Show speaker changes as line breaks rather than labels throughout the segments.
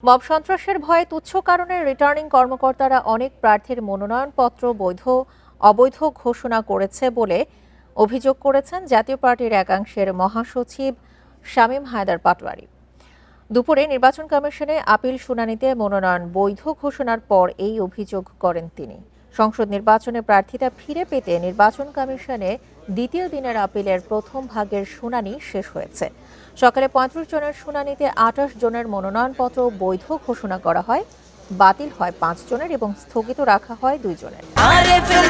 Mob সন্ত্রাসের ভয়ে তুচ্ছ কারণে রিটার্নিং কর্মকর্তারা অনেক প্রার্থীর মনোনয়নপত্র অবৈধ ঘোষণা করেছে বলে অভিযোগ করেছেন জাতীয় পার্টির একাংশের মহাসচিব শামীম হায়দার পাটোয়ারি। দুপুরে নির্বাচন কমিশনে আপিল শুনানিতে মনোনয়ন বৈধ ঘোষণার পর এই অভিযোগ করেন তিনি। সংসদ নির্বাচনে প্রার্থিতা ফিরে পেতে নির্বাচন কমিশনে দ্বিতীয় দিনের আপিলের প্রথম ভাগের শুনানি শেষ হয়েছে। সকালে ৩৫ জনের শুনানিতে ২৮ জনের মনোনয়নপত্র বৈধ ঘোষণা করা হয়, বাতিল হয় ৫ জনের এবং স্থগিত রাখা হয় ২ জনের।
আরএফএল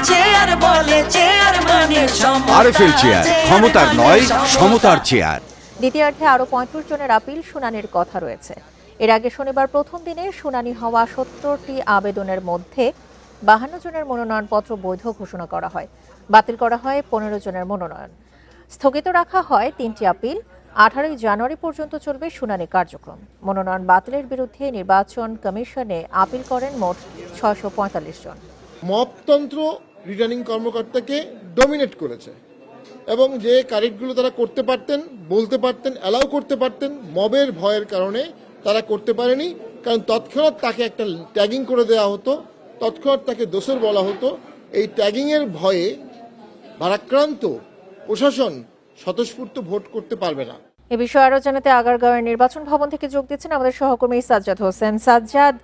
চেয়ার, ক্ষমতার নয় সমতার চেয়ার।
দ্বিতীয়ার্ধে আরও ৩৫ জনের আপিল শুনানির কথা রয়েছে। এর আগে শনিবার প্রথম দিনে শুনানি হওয়া ৭০টি আবেদনের মধ্যে ৫২ জনের মনোনয়নপত্র বৈধ ঘোষণা করা হয়, বাতিল করা হয় ১৫ জনের মনোনয়ন, স্থগিত রাখা হয় ৩টি আপিল। ১৮ জানুয়ারি পর্যন্ত চলবে শুনানি কার্যক্রম। মনোনয়ন বাতিলের বিরুদ্ধে নির্বাচন কমিশনে আপিল করেন মোট ৬৪৫ জন।
মবতন্ত্র রিটার্নিং কর্মকর্তাকে ডমিনেট করেছে এবং যে কারেক্টগুলো তারা করতে পারতেন, বলতে পারতেন, অ্যালাউ করতে পারতেন, মবের ভয়ের কারণে তারা করতে পারেনি। কারণ তৎক্ষণাৎ তাকে একটা ট্যাগিং করে দেওয়া হতো, তৎক্ষণাৎ তাকে দোষর বলা হতো। এই ট্যাগিংয়ের ভয়ে ভারাক্রান্ত প্রশাসন স্বতঃস্ফূর্ত ভোট করতে পারবে না।
এ বিষয়ে আরো জানাতে আগারগাঁওয়ের নির্বাচন ভবন থেকে যোগ দিচ্ছেন আমাদের সহকর্মী সাজ্জাদ হোসেন। সাজ্জাদ,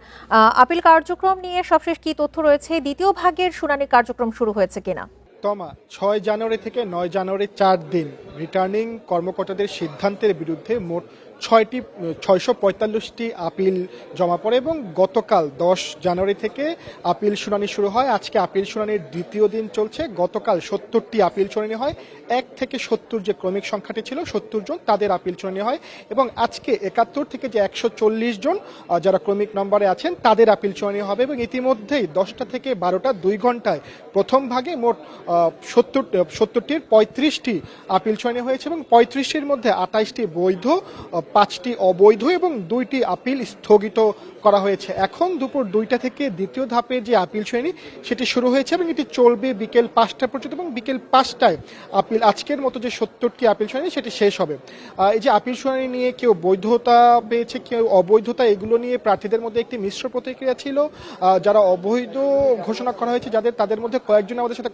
আপিল কার্যক্রম নিয়ে সবশেষ কি তথ্য রয়েছে? দ্বিতীয় ভাগের শুনানি কার্যক্রম শুরু হয়েছে কিনা?
তমা ৬ জানুয়ারি থেকে ৯ জানুয়ারি ৪ দিন রিটার্নিং কর্মকর্তাদের সিদ্ধান্তের বিরুদ্ধে মোট ৬৪৫টি আপিল জমা পড়ে এবং গতকাল ১০ জানুয়ারি থেকে আপিল শুনানি শুরু হয়। আজকে আপিল শুনানির দ্বিতীয় দিন চলছে। গতকাল ৭০টি আপিল শুনানি হয়। ১ থেকে ৭০ যে ক্রমিক সংখ্যাটি ছিল ৭০ জন, তাদের আপিল শুনানি হয় এবং আজকে ৭১ থেকে যে ১৪০ জন যারা ক্রমিক নম্বরে আছেন তাদের আপিল শুনানি হবে এবং ইতিমধ্যেই ১০টা থেকে ১২টা ২ ঘন্টায় প্রথম ভাগে মোট ৭০টির ৩৫টি আপিল শুনানি হয়েছে এবং ৩৫টির মধ্যে ২৮টি বৈধ, ৫টি অবৈধ এবং ২টি আপিল স্থগিত করা হয়েছে। এখন দুপুর ২টা থেকে দ্বিতীয় ধাপের যে আপিল শুনানি সেটি শুরু হয়েছে এবং এটি চলবে বিকেল ৫টা পর্যন্ত এবং বিকেল ৫টায় আপিল আজকের মতো যে ৭০টি আপিল শুনানি সেটি শেষ হবে। এই যে আপিল শুনানি নিয়ে কেউ বৈধতা পেয়েছে, কেউ অবৈধতা, এগুলো নিয়ে প্রার্থীদের মধ্যে একটি মিশ্র প্রতিক্রিয়া ছিল। যারা অবৈধ ঘোষণা করা হয়েছে তাদের মধ্যে কয়েকজন আমাদের সাথে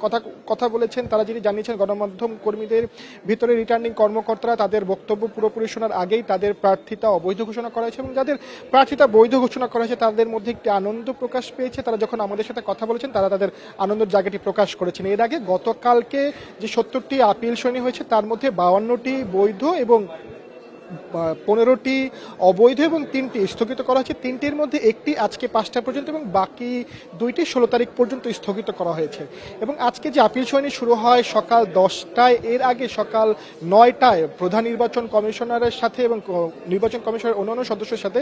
কথা বলেছেন। তারা যিনি জানিয়েছেন গণমাধ্যম কর্মীদের ভিতরে রিটার্নিং কর্মকর্তারা তাদের বক্তব্য পুরোপুরি শোনার আগেই তাদের প্রার্থিতা অবৈধ ঘোষণা করা হয়েছে এবং যাদের প্রার্থিতা বৈধ ঘোষণা করা হয়েছে তাদের মধ্যে একটি আনন্দ প্রকাশ পেয়েছে। তারা যখন আমাদের সাথে কথা বলেছেন তারা তাদের আনন্দের জায়গাটি প্রকাশ করেছেন। এর আগে গতকালকে যে ৭০টি আপিল শুনানি হয়েছে তার মধ্যে ৫২টি বৈধ এবং ১৫টি অবৈধ এবং ৩টি স্থগিত করা হয়েছে। ৩টির মধ্যে একটি আজকে ৫টা পর্যন্ত এবং বাকি ২টি ১৬ তারিখ পর্যন্ত স্থগিত করা হয়েছে এবং আজকে যে আপিল শুনানি শুরু হয় সকাল ১০টায়, এর আগে সকাল ৯টায় প্রধান নির্বাচন কমিশনারের সাথে এবং নির্বাচন কমিশনের অন্যান্য সদস্যের সাথে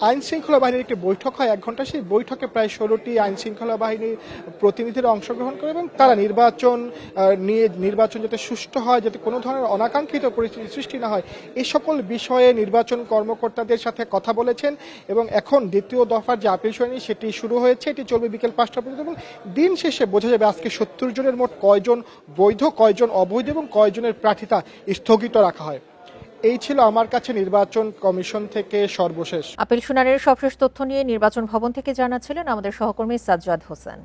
আইন শৃঙ্খলা বাহিনীর একটি বৈঠক হয় ১ ঘন্টা। সেই বৈঠকে প্রায় ১৬টি আইন শৃঙ্খলা বাহিনীর প্রতিনিধিরা অংশগ্রহণ করে এবং তারা নির্বাচন যাতে সুষ্ঠু হয়, যাতে কোনো ধরনের অনাকাঙ্ক্ষিত পরিস্থিতি সৃষ্টি না হয়, এই সকল বিষয়ে নির্বাচন কর্মকর্তাদের সাথে কথা বলেছেন এবং এখন দ্বিতীয় দফার যে আপিল শুনানি সেটি শুরু হয়েছে। এটি চলবে বিকেল ৫টা পর্যন্ত এবং দিন শেষে বোঝা যাবে আজকে ৭০ জনের মোট কয়জন বৈধ, কয়জন অবৈধ এবং কয়জনের প্রার্থিতা স্থগিত রাখা হয়। এই ছিল আমার কাছে নির্বাচন কমিশন থেকে সর্বশেষ
আপিল শুনানির সবশেষ তথ্য নিয়ে নির্বাচন ভবন থেকে জানাচ্ছিলেন আমাদের সহকর্মী সাজ্জাদ হোসেন।